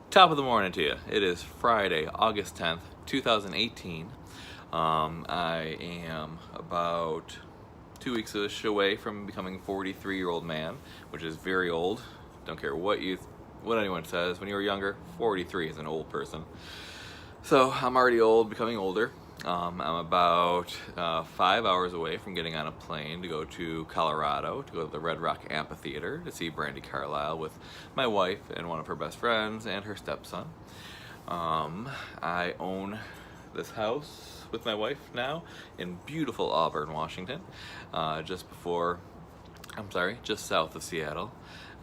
Top of the morning to you. It is Friday, August 10th, 2018. I am about 2 weeks away from becoming a 43-year-old man, which is very old. Don't care what anyone says. When you were younger, 43 is an old person. So I'm already old, becoming older. I'm about 5 hours away from getting on a plane to go to Colorado, to go to the Red Rock Amphitheater to see Brandi Carlile with my wife and one of her best friends and her stepson. I own this house with my wife now in beautiful Auburn, Washington, just south of Seattle.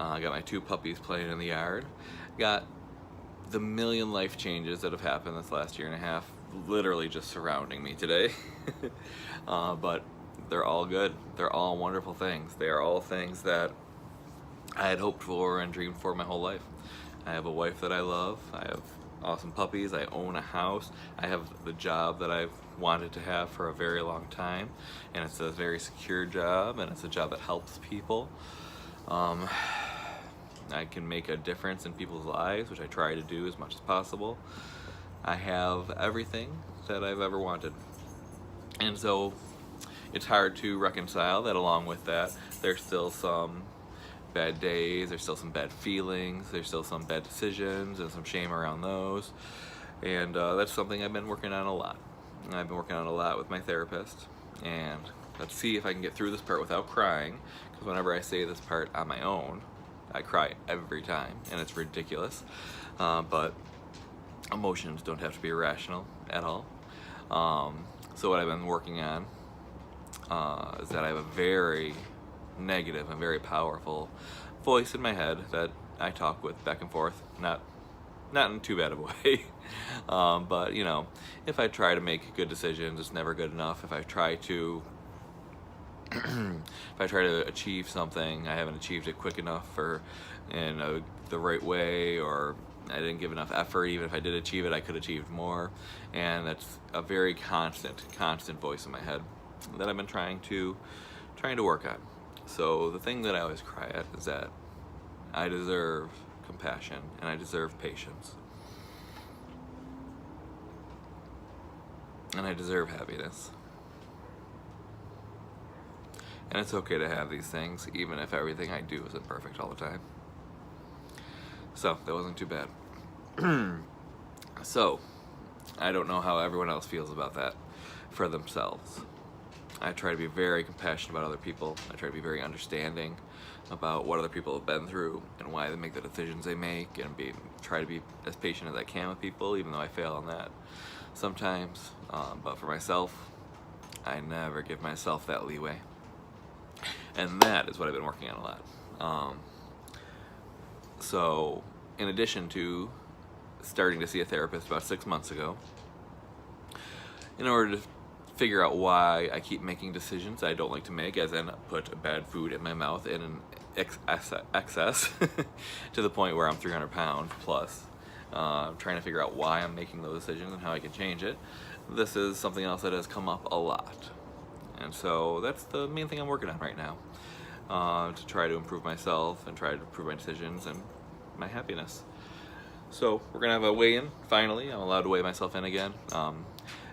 I got my 2 puppies playing in the yard. Got the million life changes that have happened this last year and a half literally just surrounding me today. But they're all good. They're all wonderful things. They are all things that I had hoped for and dreamed for my whole life. I have a wife that I love. I have awesome puppies. I own a house. I have the job that I've wanted to have for a very long time, and it's a very secure job, and it's a job that helps people. I can make a difference in people's lives, which I try to do as much as possible. I have everything that I've ever wanted. And so it's hard to reconcile that along with that, there's still some bad days, there's still some bad feelings, there's still some bad decisions and some shame around those. And that's something I've been working on a lot. I've been working on a lot with my therapist. And let's see if I can get through this part without crying, because whenever I say this part on my own, I cry every time, and it's ridiculous. But emotions don't have to be irrational at all. So what I've been working on is that I have a very negative and very powerful voice in my head that I talk with back and forth, not in too bad of a way. But you know, if I try to make good decisions, it's never good enough. If I try to achieve something, I haven't achieved it quick enough or in the right way, or I didn't give enough effort. Even if I did achieve it, I could achieve more. And that's a very constant voice in my head that I've been trying to work on. So the thing that I always cry at is that I deserve compassion and I deserve patience. And I deserve happiness. And it's okay to have these things, even if everything I do isn't perfect all the time. So, that wasn't too bad. So, I don't know how everyone else feels about that for themselves. I try to be very compassionate about other people. I try to be very understanding about what other people have been through and why they make the decisions they make, and try to be as patient as I can with people, even though I fail on that sometimes. But for myself, I never give myself that leeway. And that is what I've been working on a lot. So, in addition to starting to see a therapist about 6 months ago, in order to figure out why I keep making decisions I don't like to make, as in put bad food in my mouth in an excess to the point where I'm 300 pounds plus, trying to figure out why I'm making those decisions and how I can change it, this is something else that has come up a lot. And so that's the main thing I'm working on right now, to try to improve myself and try to improve my decisions and my happiness. So we're gonna have a weigh-in finally. I'm allowed to weigh myself in again.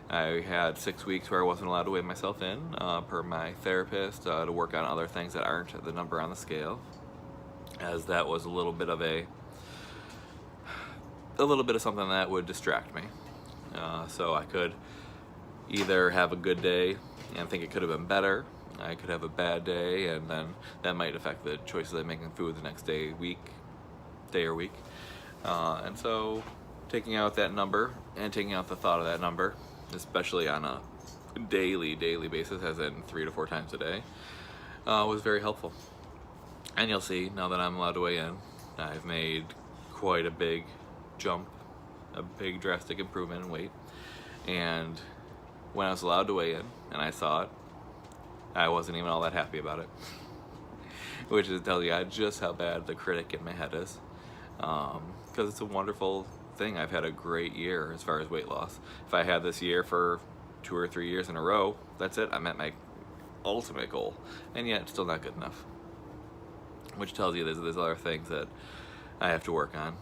I had 6 weeks where I wasn't allowed to weigh myself in, per my therapist, to work on other things that aren't the number on the scale, as that was a little bit of something that would distract me. So I could either have a good day and think it could have been better. I could have a bad day, and then that might affect the choices I make in food the next day or week. And so taking out that number and taking out the thought of that number, especially on a daily basis, as in 3 to 4 times a day, was very helpful. And you'll see, now that I'm allowed to weigh in, I've made quite a big jump, a big drastic improvement in weight. And when I was allowed to weigh in and I saw it, I wasn't even all that happy about it. Which tells you just how bad the critic in my head is. Because it's a wonderful thing. I've had a great year as far as weight loss. If I had this year for 2 or 3 years in a row, that's it. I met my ultimate goal. And yet, it's still not good enough. Which tells you there's other things that I have to work on.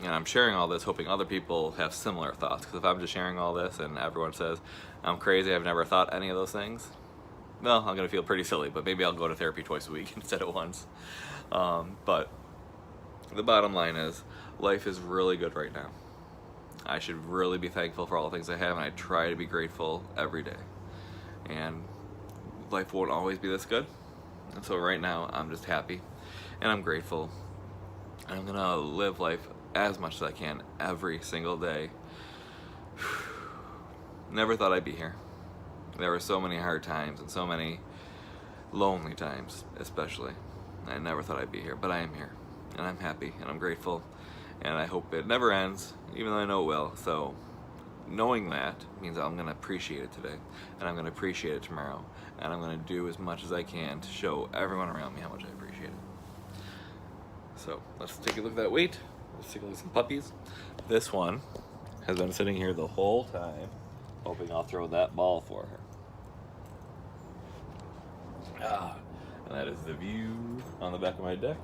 And I'm sharing all this hoping other people have similar thoughts, because if I'm just sharing all this and everyone says I'm crazy, I've never thought any of those things, well, I'm gonna feel pretty silly. But maybe I'll go to therapy twice a week instead of once. But the bottom line is, life is really good right now. I should really be thankful for all the things I have, and I try to be grateful every day. And life won't always be this good, and so right now I'm just happy and I'm grateful, and I'm gonna live life as much as I can every single day. Never thought I'd be here. There were so many hard times and so many lonely times, especially. I never thought I'd be here, but I am here, and I'm happy and I'm grateful, and I hope it never ends, even though I know it will. So knowing that means I'm gonna appreciate it today, and I'm gonna appreciate it tomorrow, and I'm gonna do as much as I can to show everyone around me how much I appreciate it. So let's take a look at that weight. Let's take a look at some puppies. This one has been sitting here the whole time, hoping I'll throw that ball for her. And that is the view on the back of my deck.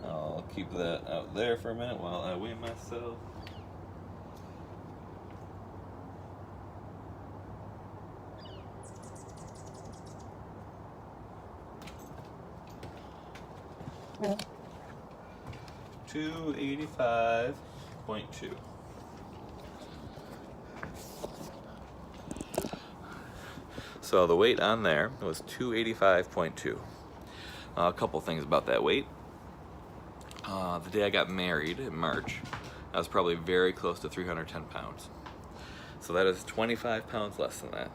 I'll keep that out there for a minute while I weigh myself. Yeah. 285.2. So the weight on there was 285.2. A couple things about that weight. The day I got married in March, I was probably very close to 310 pounds. So that is 25 pounds less than that.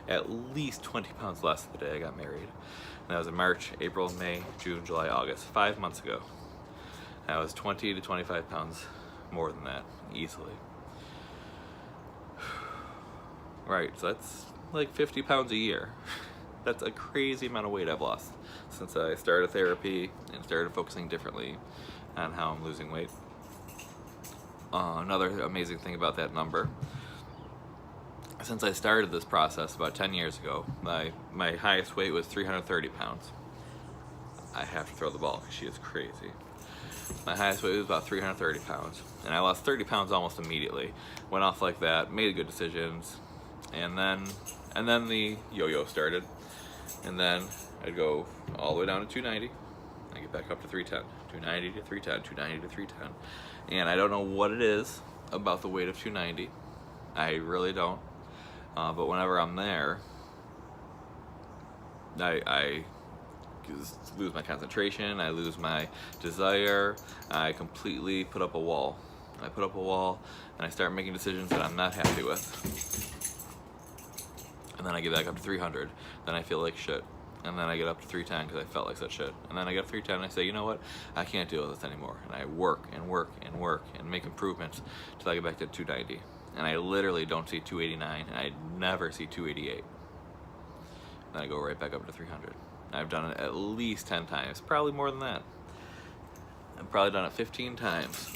At least 20 pounds less the day I got married. And that was in March, April, May, June, July, August. 5 months ago. I was 20 to 25 pounds more than that, easily. Right, so that's like 50 pounds a year. That's a crazy amount of weight I've lost since I started therapy and started focusing differently on how I'm losing weight. Another amazing thing about that number, since I started this process about 10 years ago, my highest weight was 330 pounds. I have to throw the ball because she is crazy. My highest weight was about 330 pounds, and I lost 30 pounds almost immediately. Went off like that, made good decisions, and then the yo-yo started, and then I'd go all the way down to 290. I get back up to 310, 290 to 310, 290 to 310, and I don't know what it is about the weight of 290. I really don't, but whenever I'm there, I lose my concentration, I lose my desire, I completely put up a wall. I put up a wall and I start making decisions that I'm not happy with. And then I get back up to 300, then I feel like shit. And then I get up to 310 because I felt like such shit. And then I get up to 310 and I say, you know what, I can't deal with this anymore. And I work and work and work and make improvements until I get back to 290. And I literally don't see 289, and I never see 288. Then I go right back up to 300. I've done it at least 10 times, probably more than that. I've probably done it 15 times.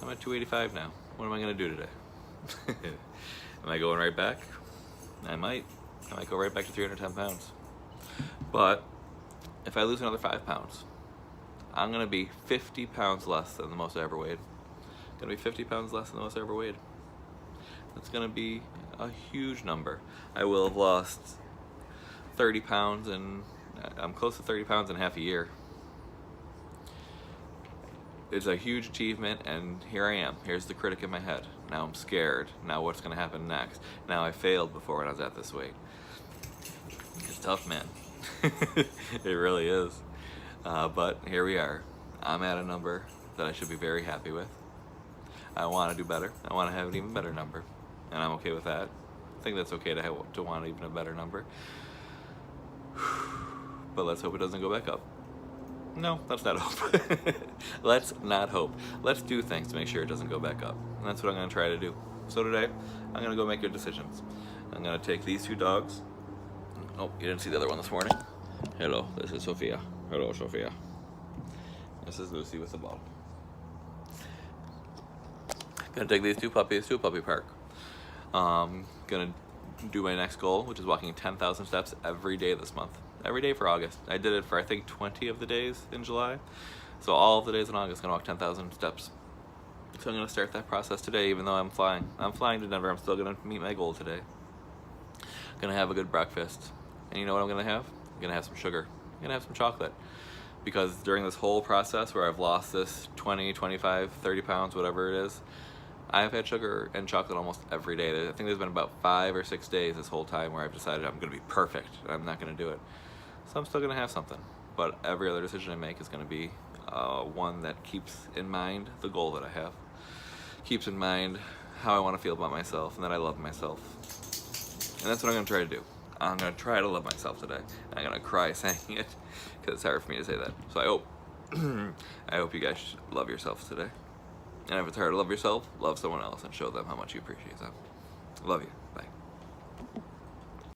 I'm at 285 now. What am I gonna do today? Am I going right back? I might go right back to 310 pounds. But if I lose another 5 pounds, I'm gonna be 50 pounds less than the most I ever weighed. Gonna be 50 pounds less than the most I ever weighed. That's gonna be a huge number. I will have lost 30 pounds, and I'm close to 30 pounds in half a year. It's a huge achievement, and here I am. Here's the critic in my head. Now I'm scared. Now what's gonna happen next? Now I failed before when I was at this weight. It's tough, man. It really is. But here we are. I'm at a number that I should be very happy with. I want to do better. I want to have an even better number, and I'm okay with that. I think that's okay to want even a better number. But let's hope it doesn't go back up. No, let's not hope. Let's not hope. Let's do things to make sure it doesn't go back up. And that's what I'm going to try to do. So today, I'm going to go make good decisions. I'm going to take these two dogs. Oh, you didn't see the other one this morning? Hello, this is Sophia. Hello, Sophia. This is Lucy with the ball. Gonna take these two puppies to a puppy park. Gonna do my next goal, which is walking 10,000 steps every day this month. Every day for August. I did it for, I think, 20 of the days in July. So all of the days in August, I'm gonna walk 10,000 steps. So I'm gonna start that process today, even though I'm flying. I'm flying to Denver. I'm still gonna meet my goal today. Gonna have a good breakfast. And you know what I'm gonna have? I'm gonna have some sugar. I'm gonna have some chocolate. Because during this whole process where I've lost this 20, 25, 30 pounds, whatever it is, I've had sugar and chocolate almost every day. I think there's been about 5 or 6 days this whole time where I've decided I'm gonna be perfect and I'm not gonna do it. So I'm still gonna have something. But every other decision I make is gonna be one that keeps in mind the goal that I have. Keeps in mind how I wanna feel about myself and that I love myself. And that's what I'm gonna try to do. I'm gonna try to love myself today. And I'm gonna cry saying it because it's hard for me to say that. So I hope you guys love yourselves today. And if it's hard to love yourself, love someone else and show them how much you appreciate them. Love you.